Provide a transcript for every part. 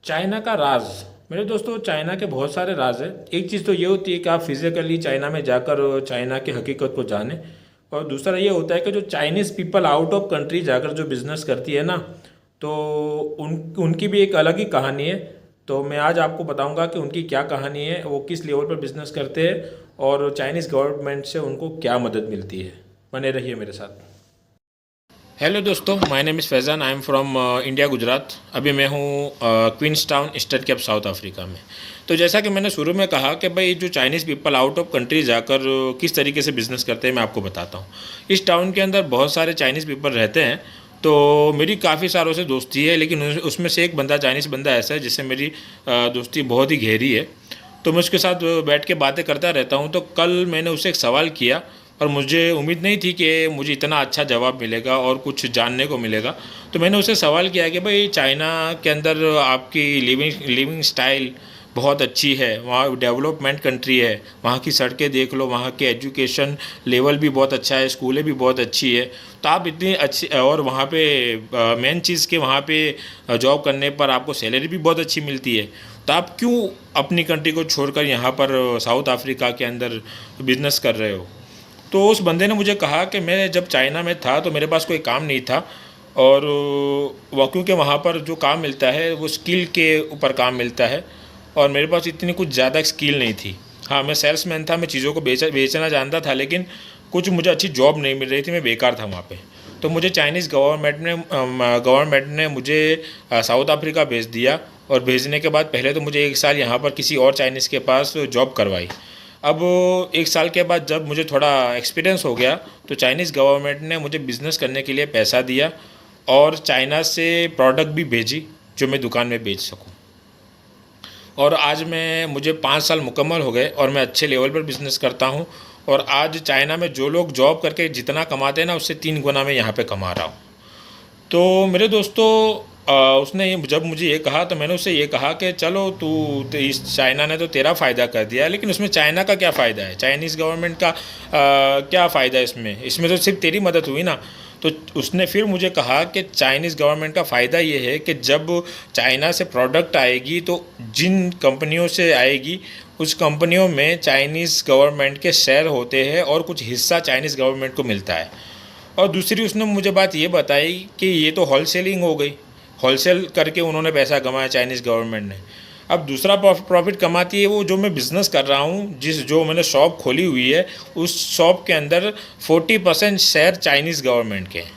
China का राज। मेरे दोस्तों, चाइना के बहुत सारे राज हैं। एक चीज़ तो ये होती है कि आप फिजिकली चाइना में जाकर चाइना की हकीकत को जानें। और दूसरा ये होता है कि जो Chinese people out of country जाकर जो बिज़नेस करती है ना, तो उनकी भी एक अलग ही कहानी है। तो मैं आज आपको बताऊंगा कि उनकी क्या कहानी है, वो किस लेवल पर बिज़नेस करते हैं और चाइनीज़ गवर्नमेंट से उनको क्या मदद मिलती है। बने रहिए मेरे साथ। हेलो दोस्तों, my name is Faizan. I am from India, Gujarat. अभी मैं हूँ Queenstown, Eastern Cape, South Africa में। तो जैसा कि मैंने शुरू में कहा कि भाई जो Chinese people out of country जाकर किस तरीके से बिज़नेस करते हैं, मैं आपको बताता हूँ। इस टाउन के अंदर बहुत सारे चाइनीज़ पीपल रहते हैं। तो मेरी काफ़ी सालों से दोस्ती है, लेकिन उसमें से एक बंदा, चाइनीज़ बंदा ऐसा है जिससे मेरी दोस्ती बहुत ही गहरी है। तो मैं उसके साथ बैठ के बातें करता रहता हूँ। तो कल मैंने उससे एक सवाल किया और मुझे उम्मीद नहीं थी कि मुझे इतना अच्छा जवाब मिलेगा और कुछ जानने को मिलेगा। तो मैंने उससे सवाल किया कि भाई, चाइना के अंदर आपकी लिविंग स्टाइल बहुत अच्छी है, वहाँ डेवलपमेंट कंट्री है, वहाँ की सड़कें देख लो, वहाँ के एजुकेशन लेवल भी बहुत अच्छा है, स्कूलें भी बहुत अच्छी है। तो आप इतनी अच्छी, और वहाँ पे मेन चीज़ कि वहाँ पे जॉब करने पर आपको सैलरी भी बहुत अच्छी मिलती है। तो आप क्यों अपनी कंट्री को छोड़कर यहाँ पर साउथ अफ्रीका के अंदर बिजनेस कर रहे हो? तो उस बंदे ने मुझे कहा कि मैं जब चाइना में था तो मेरे पास कोई काम नहीं था, और वह क्योंकि वहाँ पर जो काम मिलता है वो स्किल के ऊपर काम मिलता है, और मेरे पास इतनी कुछ ज़्यादा स्किल नहीं थी। हाँ, मैं सेल्समैन था, मैं चीज़ों को बेचना जानता था, लेकिन कुछ मुझे अच्छी जॉब नहीं मिल रही थी, मैं बेकार था वहाँ पे। तो मुझे चाइनीज़ गवर्नमेंट ने मुझे साउथ अफ्रीका भेज दिया। और भेजने के बाद पहले तो मुझे 1 साल यहाँ पर किसी और चाइनीज़ के पास जॉब करवाई। अब 1 साल के बाद जब मुझे थोड़ा एक्सपीरियंस हो गया, तो चाइनीज़ गवर्नमेंट ने मुझे बिज़नेस करने के लिए पैसा दिया और चाइना से प्रोडक्ट भी भेजी जो मैं दुकान में बेच सकूं। और आज मुझे 5 साल मुकम्मल हो गए और मैं अच्छे लेवल पर बिज़नेस करता हूं। और आज चाइना में जो लोग जॉब करके जितना कमाते हैं ना, उससे 3 गुना मैं यहाँ पे कमा रहा हूँ। तो मेरे दोस्तों, उसने जब मुझे ये कहा तो मैंने उससे ये कहा कि चलो तो इस चाइना ने तो तेरा फ़ायदा कर दिया, लेकिन उसमें चाइना का क्या फ़ायदा है, चाइनीज़ गवर्नमेंट का क्या फ़ायदा है इसमें? इसमें तो सिर्फ तेरी मदद हुई ना। तो उसने फिर मुझे कहा कि चाइनीज़ गवर्नमेंट का फ़ायदा ये है कि जब चाइना से प्रोडक्ट आएगी तो जिन कंपनियों से आएगी उस कंपनियों में चाइनीज़ गवर्नमेंट के शेयर होते हैं और कुछ हिस्सा चाइनीज़ गवर्नमेंट को मिलता है। और दूसरी उसने मुझे बात ये बताई कि ये तो होलसेलिंग हो गई, होलसेल करके उन्होंने पैसा कमाया चाइनीज़ गवर्नमेंट ने। अब दूसरा प्रॉफिट कमाती है वो जो मैं बिज़नेस कर रहा हूँ, जो मैंने शॉप खोली हुई है, उस शॉप के अंदर 40% शेयर चाइनीज़ गवर्नमेंट के हैं।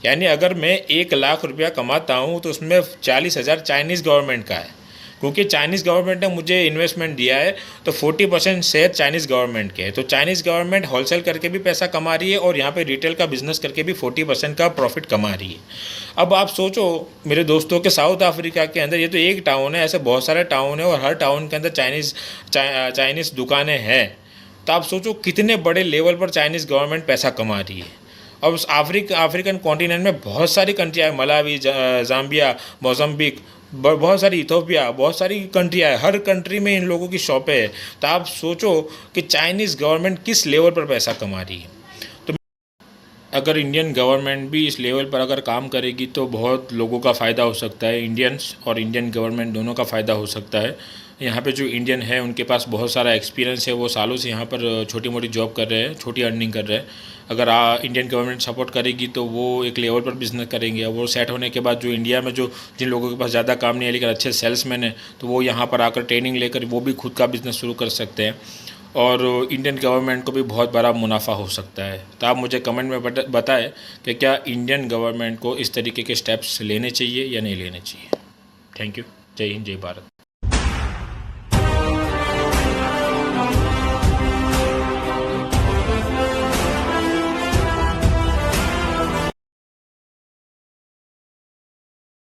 यानी अगर मैं 1 लाख रुपया कमाता हूँ तो उसमें 40,000 चाइनीज़ गवर्नमेंट का है, क्योंकि चाइनीज़ गवर्नमेंट ने मुझे इन्वेस्टमेंट दिया है। तो 40% शेयर चाइनीज़ गवर्नमेंट के हैं। तो चाइनीज़ गवर्नमेंट होलसेल करके भी पैसा कमा रही है और यहाँ पे रिटेल का बिज़नेस करके भी 40% का प्रॉफिट कमा रही है। अब आप सोचो मेरे दोस्तों के साउथ अफ्रीका के अंदर ये तो एक टाउन है, ऐसे बहुत सारे टाउन है और हर टाउन के अंदर चाइनीज़ दुकानें हैं। तो आप सोचो कितने बड़े लेवल पर चाइनीज़ गवर्नमेंट पैसा कमा रही है। अब उस अफ्रीकन कॉन्टिनेंट में बहुत सारी कंट्रियाँ है, मलावी, जाम्बिया, मोज़म्बिक, बहुत सारी, इथोपिया, बहुत सारी कंट्रियाँ है। हर कंट्री में इन लोगों की शॉपें है। तो आप सोचो कि चाइनीज़ गवर्नमेंट किस लेवल पर पैसा कमा रही है। तो अगर इंडियन गवर्नमेंट भी इस लेवल पर अगर काम करेगी तो बहुत लोगों का फ़ायदा हो सकता है, इंडियंस और इंडियन गवर्नमेंट दोनों का फ़ायदा हो सकता है। यहाँ पे जो इंडियन है उनके पास बहुत सारा एक्सपीरियंस है, वो सालों से यहाँ पर छोटी मोटी जॉब कर रहे हैं, छोटी अर्निंग कर रहे हैं। अगर इंडियन गवर्नमेंट सपोर्ट करेगी तो वो एक लेवल पर बिज़नेस करेंगे। और वो सेट होने के बाद जो इंडिया में जो जिन लोगों के पास ज़्यादा काम नहीं है लेकिन अच्छे सेल्समैन हैं, तो वो यहाँ पर आकर ट्रेनिंग लेकर वो भी खुद का बिज़नेस शुरू कर सकते हैं और इंडियन गवर्नमेंट को भी बहुत बड़ा मुनाफा हो सकता है। तो आप मुझे कमेंट में बताएं कि क्या इंडियन गवर्नमेंट को इस तरीके के स्टेप्स लेने चाहिए या नहीं लेने चाहिए। Thank you. जय हिंद, जय भारत।